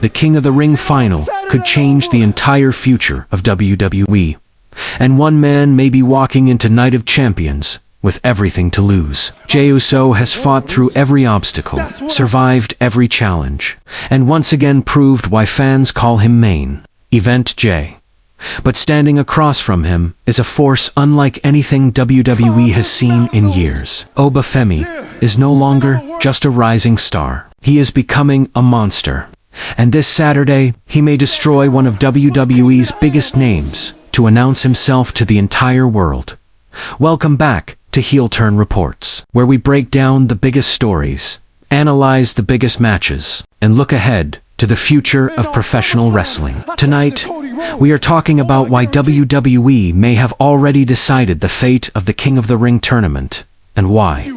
the King of the Ring final could change the entire future of WWE. And one man may be walking into Night of Champions with everything to lose. Jey Uso has fought through every obstacle, survived every challenge, and once again proved why fans call him Main Event Jey. But standing across from him is a force unlike anything WWE has seen in years. Oba Femi is no longer just a rising star. He is becoming a monster. And this Saturday, he may destroy one of WWE's biggest names to announce himself to the entire world. Welcome back to HeelTurn Reports, where we break down the biggest stories, analyze the biggest matches, and look ahead to the future of professional wrestling. Tonight, we are talking about why WWE may have already decided the fate of the King of the Ring tournament, and why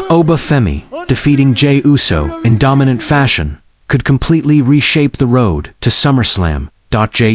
Oba Femi defeating Jey Uso in dominant fashion could completely reshape the road to SummerSlam. Jey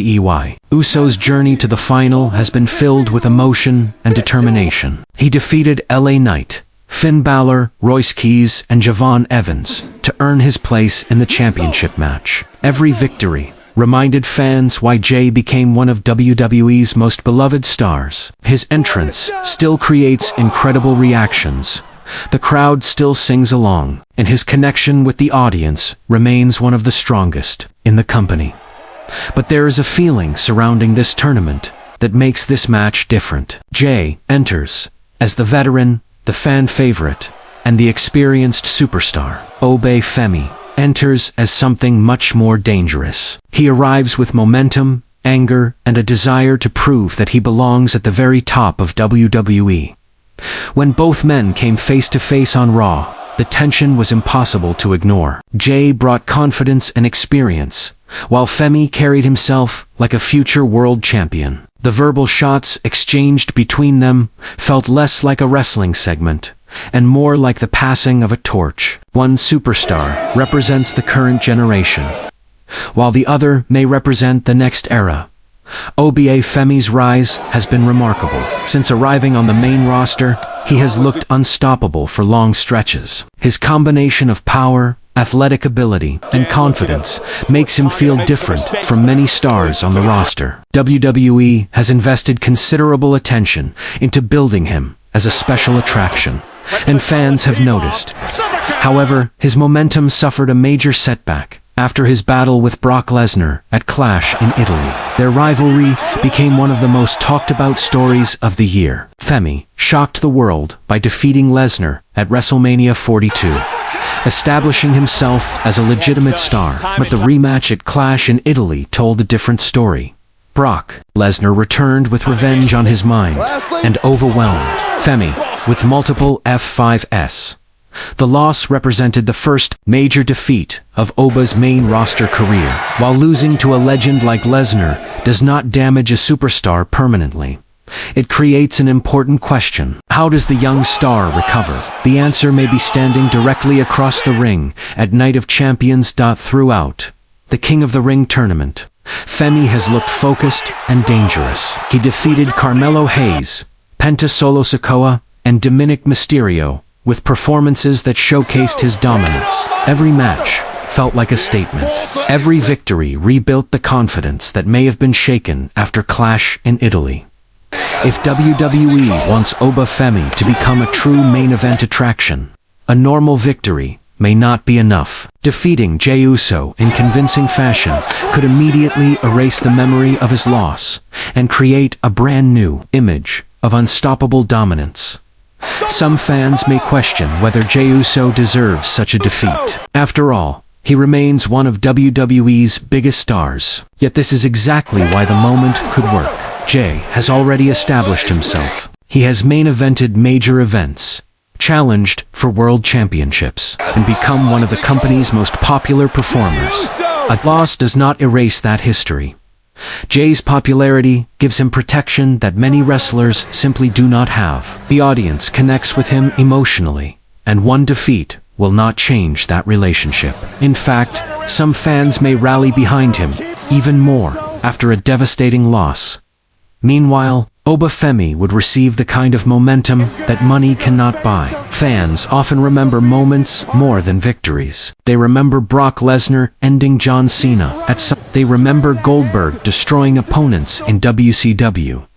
Uso's journey to the final has been filled with emotion and determination. He defeated LA Knight, Finn Balor, Royce Keys, and Javon Evans to earn his place in the championship match. Every victory reminded fans why Jey became one of WWE's most beloved stars. His entrance still creates incredible reactions. The crowd still sings along, and his connection with the audience remains one of the strongest in the company. But there is a feeling surrounding this tournament that makes this match different. Jey enters as the veteran, the fan favorite, and the experienced superstar. Oba Femi enters as something much more dangerous. He arrives with momentum, anger, and a desire to prove that he belongs at the very top of WWE. When both men came face to face on Raw, the tension was impossible to ignore. Jey brought confidence and experience, while Femi carried himself like a future world champion. The verbal shots exchanged between them felt less like a wrestling segment, and more like the passing of a torch. One superstar represents the current generation, while the other may represent the next era. Oba Femi's rise has been remarkable. Since arriving on the main roster, he has looked unstoppable for long stretches. His combination of power, athletic ability, and confidence makes him feel different from many stars on the roster. WWE has invested considerable attention into building him as a special attraction, and fans have noticed. However, his momentum suffered a major setback after his battle with Brock Lesnar at Clash in Italy. Their rivalry became one of the most talked about stories of the year. Femi shocked the world by defeating Lesnar at WrestleMania 42. Establishing himself as a legitimate star, but the rematch at Clash in Italy told a different story. Brock Lesnar returned with revenge on his mind and overwhelmed Femi with multiple F5s. The loss represented the first major defeat of Oba's main roster career. While losing to a legend like Lesnar does not damage a superstar permanently, it creates an important question. How does the young star recover? The answer may be standing directly across the ring at Night of Champions. Throughout the King of the Ring tournament, Femi has looked focused and dangerous. He defeated Carmelo Hayes, Penta Solo Sikoa, and Dominic Mysterio with performances that showcased his dominance. Every match felt like a statement. Every victory rebuilt the confidence that may have been shaken after Clash in Italy. If WWE wants Oba Femi to become a true main event attraction, a normal victory may not be enough. Defeating Jey Uso in convincing fashion could immediately erase the memory of his loss and create a brand new image of unstoppable dominance. Some fans may question whether Jey Uso deserves such a defeat. After all, he remains one of WWE's biggest stars. Yet this is exactly why the moment could work. Jey has already established himself. He has main evented major events, challenged for world championships, and become one of the company's most popular performers. A loss does not erase that history. Jey's popularity gives him protection that many wrestlers simply do not have. The audience connects with him emotionally, and one defeat will not change that relationship. In fact, some fans may rally behind him even more after a devastating loss. Meanwhile, Oba Femi would receive the kind of momentum that money cannot buy. Fans often remember moments more than victories. They remember Brock Lesnar ending John Cena they remember Goldberg destroying opponents in WCW.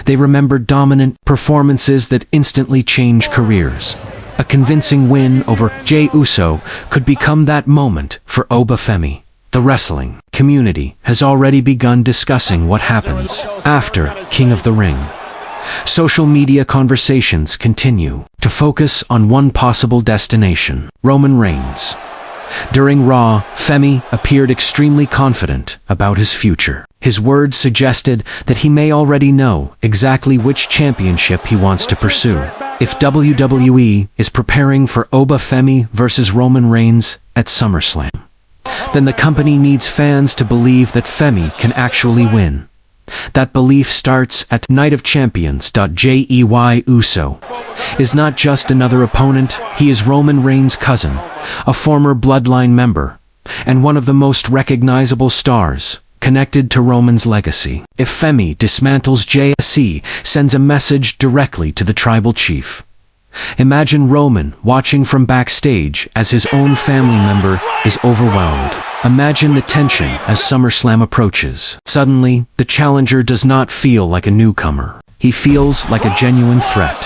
They remember dominant performances that instantly change careers. A convincing win over Jey Uso could become that moment for Oba Femi. The wrestling community has already begun discussing what happens after King of the Ring. Social media conversations continue to focus on one possible destination: Roman Reigns. During Raw, Femi appeared extremely confident about his future. His words suggested that he may already know exactly which championship he wants to pursue. If WWE is preparing for Oba Femi versus Roman Reigns at SummerSlam, then the company needs fans to believe that Femi can actually win. That belief starts at Night of Champions. Jey Uso is not just another opponent, he is Roman Reigns' cousin, a former bloodline member, and one of the most recognizable stars connected to Roman's legacy. If Femi dismantles Jey, sends a message directly to the tribal chief. Imagine Roman watching from backstage as his own family member is overwhelmed. Imagine the tension as SummerSlam approaches. Suddenly, the challenger does not feel like a newcomer. He feels like a genuine threat.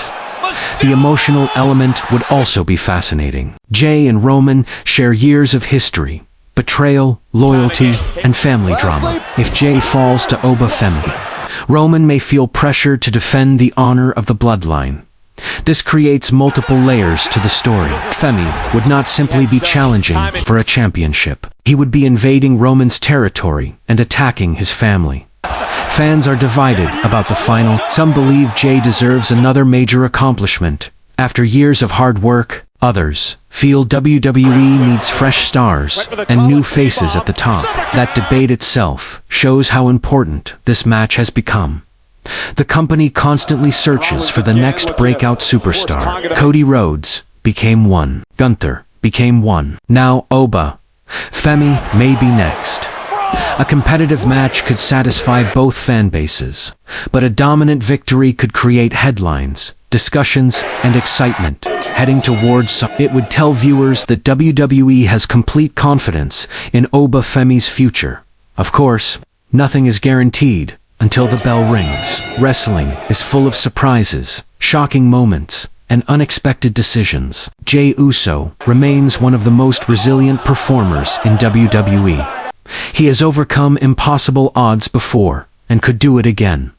The emotional element would also be fascinating. Jey and Roman share years of history, betrayal, loyalty, and family drama. If Jey falls to Oba Femi, Roman may feel pressure to defend the honor of the bloodline. This creates multiple layers to the story. Femi would not simply be challenging for a championship. He would be invading Roman's territory and attacking his family. Fans are divided about the final. Some believe Jey deserves another major accomplishment after years of hard work. Others feel WWE needs fresh stars and new faces at the top. That debate itself shows how important this match has become. The company constantly searches for the next breakout superstar. Cody Rhodes became one. Gunther became one. Now Oba Femi may be next. A competitive match could satisfy both fan bases, but a dominant victory could create headlines, discussions, and excitement. Heading towards it would tell viewers that WWE has complete confidence in Oba Femi's future. Of course, nothing is guaranteed until the bell rings. Wrestling is full of surprises, shocking moments, and unexpected decisions. Jey Uso remains one of the most resilient performers in WWE. He has overcome impossible odds before and could do it again.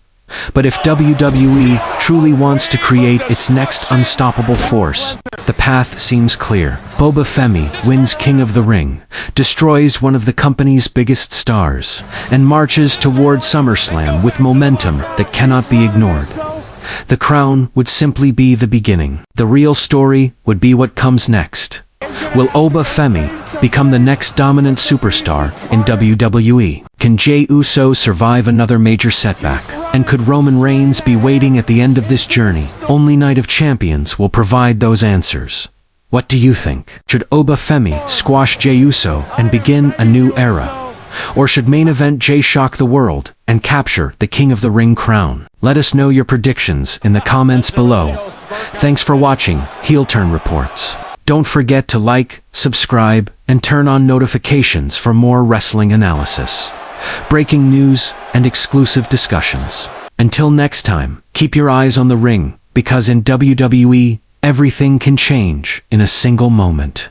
But if WWE truly wants to create its next unstoppable force, the path seems clear. Oba Femi wins King of the Ring, destroys one of the company's biggest stars, and marches toward SummerSlam with momentum that cannot be ignored. The crown would simply be the beginning. The real story would be what comes next. Will Oba Femi become the next dominant superstar in WWE? Can Jey Uso survive another major setback? And could Roman Reigns be waiting at the end of this journey? Only Night of Champions will provide those answers. What do you think? Should Oba Femi squash Jey Uso and begin a new era? Or should main event Jey shock the world and capture the King of the Ring crown? Let us know your predictions in the comments below. Thanks for watching HeelTurn Reports. Don't forget to like, subscribe, and turn on notifications for more wrestling analysis, breaking news, and exclusive discussions. Until next time, keep your eyes on the ring, because in WWE, everything can change in a single moment.